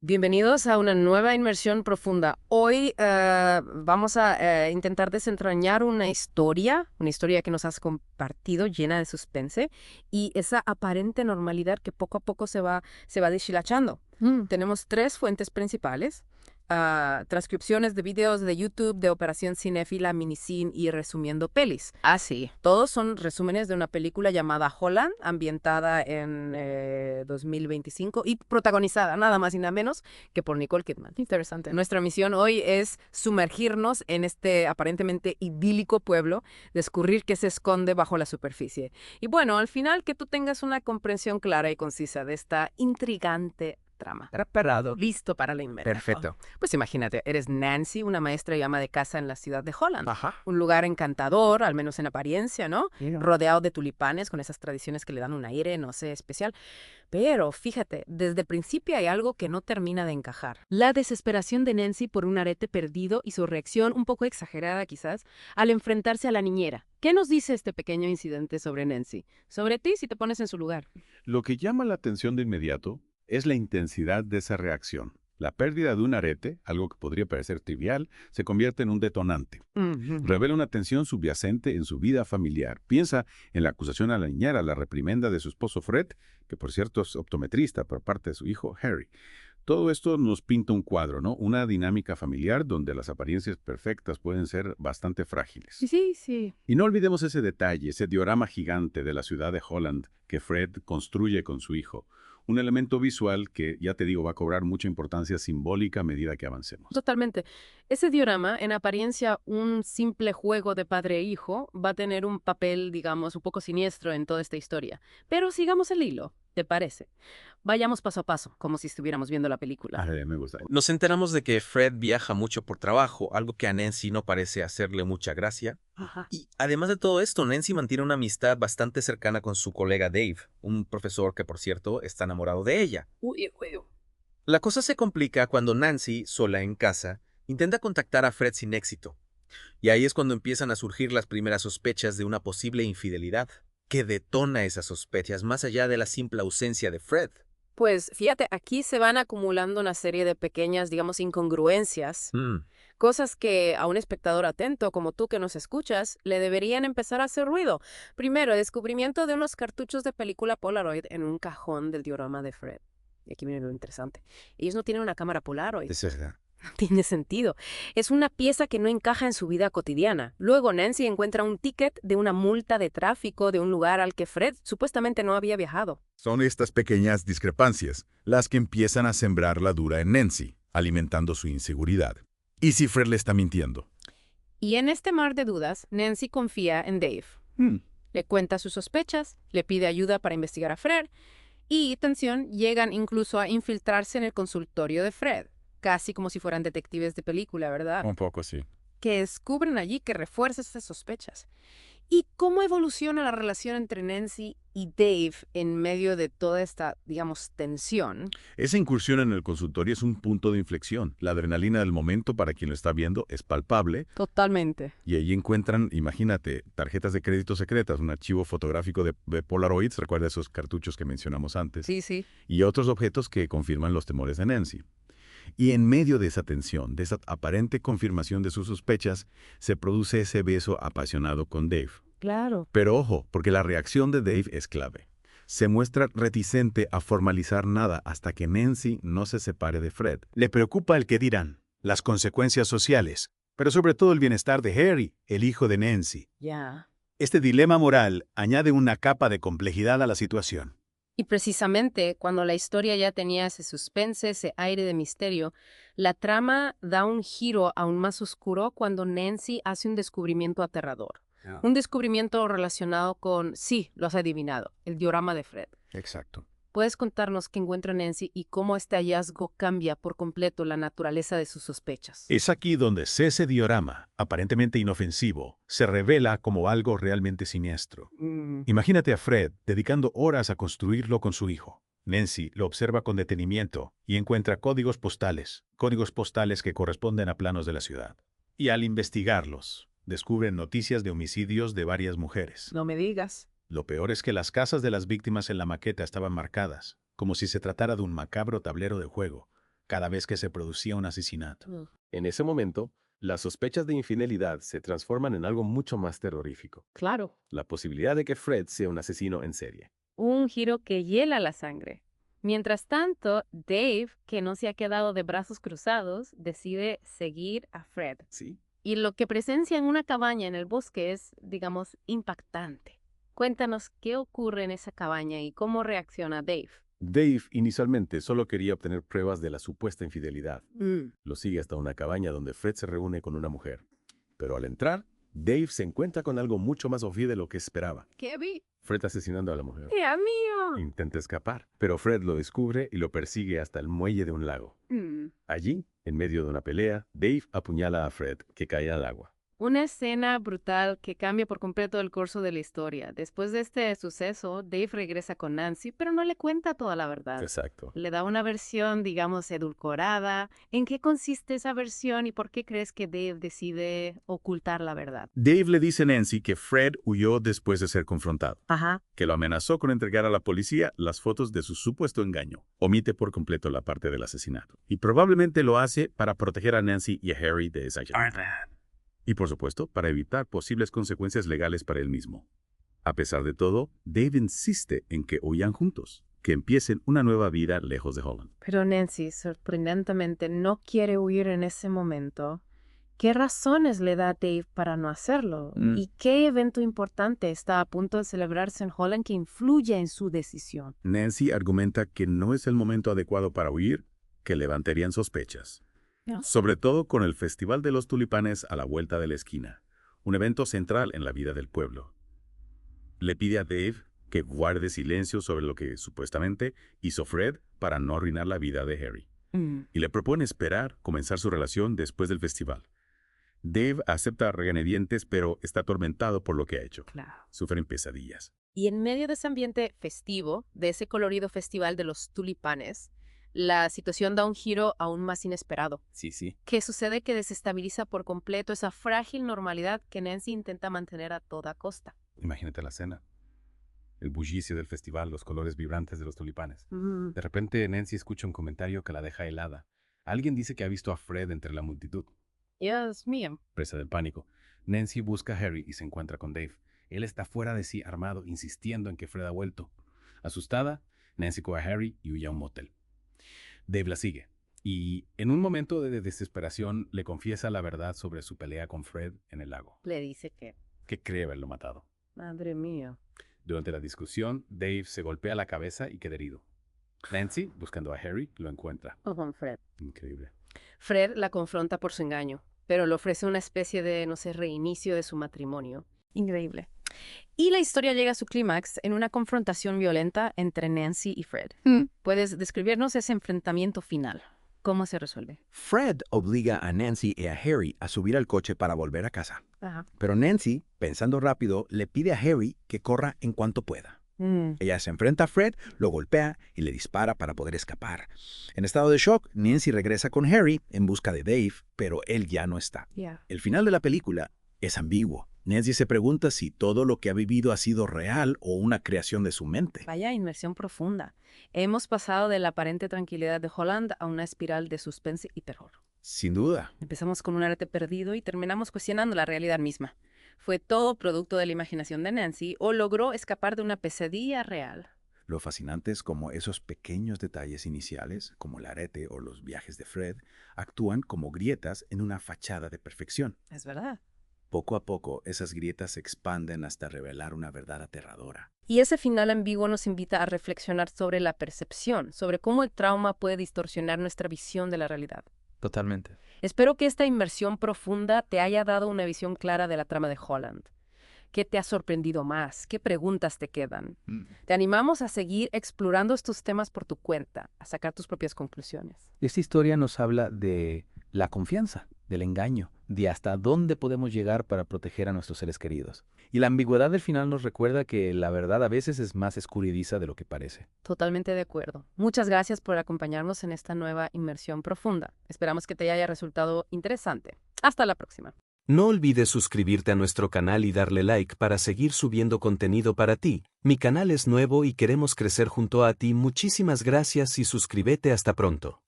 Bienvenidos a una nueva inmersión profunda. Hoy vamos a intentar desentrañar una historia que nos has compartido llena de suspense y esa aparente normalidad que poco a poco se va deshilachando. Tenemos tres fuentes principales. Transcripciones de videos de YouTube de Operación Cinéfila, Minicin y Resumiendo Pelis. Ah, sí. Todos son resúmenes de una película llamada Holland, ambientada en 2025 y protagonizada nada más y nada menos que por Nicole Kidman. Interesante. Nuestra misión hoy es sumergirnos en este aparentemente idílico pueblo, descubrir qué se esconde bajo la superficie. Y bueno, al final que tú tengas una comprensión clara y concisa de esta intrigante trama. Preparado. Listo para la inmersión. Perfecto. Pues imagínate, eres Nancy, una maestra y ama de casa en la ciudad de Holland. Ajá. Un lugar encantador, al menos en apariencia, ¿no? Rodeado de tulipanes, con esas tradiciones que le dan un aire, no sé, especial. Pero fíjate, desde el principio hay algo que no termina de encajar. La desesperación de Nancy por un arete perdido y su reacción, un poco exagerada quizás, al enfrentarse a la niñera. ¿Qué nos dice este pequeño incidente sobre Nancy? Sobre ti si te pones en su lugar. Lo que llama la atención de inmediato es la intensidad de esa reacción. La pérdida de un arete, algo que podría parecer trivial, se convierte en un detonante. Revela una tensión subyacente en su vida familiar. Piensa en la acusación a la niñera, la reprimenda de su esposo Fred, que por cierto es optometrista por parte de su hijo Harry. Todo esto nos pinta un cuadro, ¿no? Una dinámica familiar donde las apariencias perfectas pueden ser bastante frágiles. Sí. Y no olvidemos ese detalle, ese diorama gigante de la ciudad de Holland que Fred construye con su hijo. Un elemento visual que, ya te digo, va a cobrar mucha importancia simbólica a medida que avancemos. Totalmente. Ese diorama, en apariencia un simple juego de padre e hijo, va a tener un papel, digamos, un poco siniestro en toda esta historia. Pero sigamos el hilo, ¿te parece? Vayamos paso a paso, como si estuviéramos viendo la película. Me gusta. Nos enteramos de que Fred viaja mucho por trabajo, algo que a Nancy no parece hacerle mucha gracia. Ajá. Y además de todo esto, Nancy mantiene una amistad bastante cercana con su colega Dave, un profesor que, por cierto, está enamorado de ella. Uy. La cosa se complica cuando Nancy, sola en casa, intenta contactar a Fred sin éxito. Y ahí es cuando empiezan a surgir las primeras sospechas de una posible infidelidad, que detona esas sospechas más allá de la simple ausencia de Fred. Pues fíjate, aquí se van acumulando una serie de pequeñas, digamos, incongruencias, cosas que a un espectador atento como tú que nos escuchas le deberían empezar a hacer ruido. Primero, el descubrimiento de unos cartuchos de película Polaroid en un cajón del diorama de Fred. Y aquí viene lo interesante. Ellos no tienen una cámara Polaroid. Es verdad. No tiene sentido. Es una pieza que no encaja en su vida cotidiana. Luego Nancy encuentra un ticket de una multa de tráfico de un lugar al que Fred supuestamente no había viajado. Son estas pequeñas discrepancias las que empiezan a sembrar la duda en Nancy, alimentando su inseguridad. ¿Y si Fred le está mintiendo? Y en este mar de dudas, Nancy confía en Dave. Le cuenta sus sospechas, le pide ayuda para investigar a Fred y, atención, llegan incluso a infiltrarse en el consultorio de Fred, casi como si fueran detectives de película, ¿verdad? Un poco, sí. Que descubren allí que refuerza esas sospechas. ¿Y cómo evoluciona la relación entre Nancy y Dave en medio de toda esta, digamos, tensión? Esa incursión en el consultorio es un punto de inflexión. La adrenalina del momento para quien lo está viendo es palpable Totalmente. y allí encuentran, imagínate, tarjetas de crédito secretas, un archivo fotográfico de Polaroids, recuerda esos cartuchos que mencionamos antes, Sí. y otros objetos que confirman los temores de Nancy. Y en medio de esa tensión, de esa aparente confirmación de sus sospechas, se produce ese beso apasionado con Dave. Claro. Pero ojo, porque la reacción de Dave es clave. Se muestra reticente a formalizar nada hasta que Nancy no se separe de Fred. Le preocupa el qué dirán, las consecuencias sociales, pero sobre todo el bienestar de Harry, el hijo de Nancy. Ya. Este dilema moral añade una capa de complejidad a la situación. Y precisamente cuando la historia ya tenía ese suspense, ese aire de misterio, la trama da un giro aún más oscuro cuando Nancy hace un descubrimiento aterrador. Un descubrimiento relacionado con, sí, lo has adivinado, el diorama de Fred. Exacto. ¿Puedes contarnos qué encuentra Nancy y cómo este hallazgo cambia por completo la naturaleza de sus sospechas? Es aquí donde ese diorama, aparentemente inofensivo, se revela como algo realmente siniestro. Imagínate a Fred dedicando horas a construirlo con su hijo. Nancy lo observa con detenimiento y encuentra códigos postales que corresponden a planos de la ciudad. Y al investigarlos, descubren noticias de homicidios de varias mujeres. No me digas. Lo peor es que las casas de las víctimas en la maqueta estaban marcadas, como si se tratara de un macabro tablero de juego. cada vez que se producía un asesinato. En ese momento, las sospechas de infidelidad se transforman en algo mucho más terrorífico. Claro. La posibilidad de que Fred sea un asesino en serie. Un giro que hiela la sangre. Mientras tanto, Dave, que no se ha quedado de brazos cruzados, decide seguir a Fred. ¿Sí? Y lo que presencia en una cabaña en el bosque es, digamos, impactante. Cuéntanos qué ocurre en esa cabaña y cómo reacciona Dave. Dave inicialmente solo quería obtener pruebas de la supuesta infidelidad. Lo sigue hasta una cabaña donde Fred se reúne con una mujer. Pero al entrar, Dave se encuentra con algo mucho más obvio de lo que esperaba. ¿Qué vi? Fred asesinando a la mujer. ¡Dios mío! Intenta escapar, pero Fred lo descubre y lo persigue hasta el muelle de un lago. Allí, en medio de una pelea, Dave apuñala a Fred, que cae al agua. Una escena brutal que cambia por completo el curso de la historia. Después de este suceso, Dave regresa con Nancy, pero no le cuenta toda la verdad. Exacto. Le da una versión, digamos, edulcorada. ¿En qué consiste esa versión y por qué crees que Dave decide ocultar la verdad? Dave le dice a Nancy que Fred huyó después de ser confrontado, Ajá. que lo amenazó con entregar a la policía las fotos de su supuesto engaño. Omite por completo la parte del asesinato. Y probablemente lo hace para proteger a Nancy y a Harry de esa llamada. Y por supuesto, para evitar posibles consecuencias legales para él mismo. A pesar de todo, Dave insiste en que huyan juntos, que empiecen una nueva vida lejos de Holland. Pero Nancy, sorprendentemente, no quiere huir en ese momento. ¿Qué razones le da Dave para no hacerlo? ¿Y qué evento importante está a punto de celebrarse en Holland que influye en su decisión? Nancy argumenta que no es el momento adecuado para huir, que levantarían sospechas. Sobre todo con el Festival de los Tulipanes a la vuelta de la esquina, un evento central en la vida del pueblo. Le pide a Dave que guarde silencio sobre lo que supuestamente hizo Fred para no arruinar la vida de Harry. Y le propone esperar comenzar su relación después del festival. Dave acepta a regañadientes, pero está atormentado por lo que ha hecho. Claro. Sufren pesadillas. Y en medio de ese ambiente festivo, de ese colorido festival de los tulipanes, la situación da un giro aún más inesperado. Sí. ¿Qué sucede? Que desestabiliza por completo esa frágil normalidad que Nancy intenta mantener a toda costa. Imagínate la escena. El bullicio del festival, los colores vibrantes de los tulipanes. De repente Nancy escucha un comentario que la deja helada. Alguien dice que ha visto a Fred entre la multitud. Dios mío. Presa del pánico, Nancy busca a Harry y se encuentra con Dave. Él está fuera de sí, armado, insistiendo en que Fred ha vuelto. Asustada, Nancy coge a Harry y huye a un motel. Dave la sigue, y en un momento de desesperación le confiesa la verdad sobre su pelea con Fred en el lago. Le dice Que cree haberlo matado. Madre mía. Durante la discusión, Dave se golpea la cabeza y queda herido. Nancy, buscando a Harry, lo encuentra. O con Fred. Increíble. Fred la confronta por su engaño, pero le ofrece una especie de, reinicio de su matrimonio. Increíble. Y la historia llega a su clímax en una confrontación violenta entre Nancy y Fred. ¿Puedes describirnos ese enfrentamiento final? ¿Cómo se resuelve? Fred obliga a Nancy y a Harry a subir al coche para volver a casa. Ajá. Pero Nancy, pensando rápido, le pide a Harry que corra en cuanto pueda. Ella se enfrenta a Fred, lo golpea y le dispara para poder escapar. En estado de shock, Nancy regresa con Harry en busca de Dave, pero él ya no está. El final de la película es ambiguo. Nancy se pregunta si todo lo que ha vivido ha sido real o una creación de su mente. Vaya inmersión profunda. Hemos pasado de la aparente tranquilidad de Holland a una espiral de suspense y terror. Sin duda. Empezamos con un arte perdido y terminamos cuestionando la realidad misma. ¿Fue todo producto de la imaginación de Nancy o logró escapar de una pesadilla real? Lo fascinante es cómo esos pequeños detalles iniciales, como el arete o los viajes de Fred, actúan como grietas en una fachada de perfección. Es verdad. Poco a poco, esas grietas se expanden hasta revelar una verdad aterradora. Y ese final ambiguo nos invita a reflexionar sobre la percepción, sobre cómo el trauma puede distorsionar nuestra visión de la realidad. Totalmente. Espero que esta inmersión profunda te haya dado una visión clara de la trama de Holland. ¿Qué te ha sorprendido más? ¿Qué preguntas te quedan? Te animamos a seguir explorando estos temas por tu cuenta, a sacar tus propias conclusiones. Esta historia nos habla de la confianza, del engaño, de hasta dónde podemos llegar para proteger a nuestros seres queridos. Y la ambigüedad del final nos recuerda que la verdad a veces es más escurridiza de lo que parece. Totalmente de acuerdo. Muchas gracias por acompañarnos en esta nueva inmersión profunda. Esperamos que te haya resultado interesante. Hasta la próxima. No olvides suscribirte a nuestro canal y darle like para seguir subiendo contenido para ti. Mi canal es nuevo y queremos crecer junto a ti. Muchísimas gracias y suscríbete. Hasta pronto.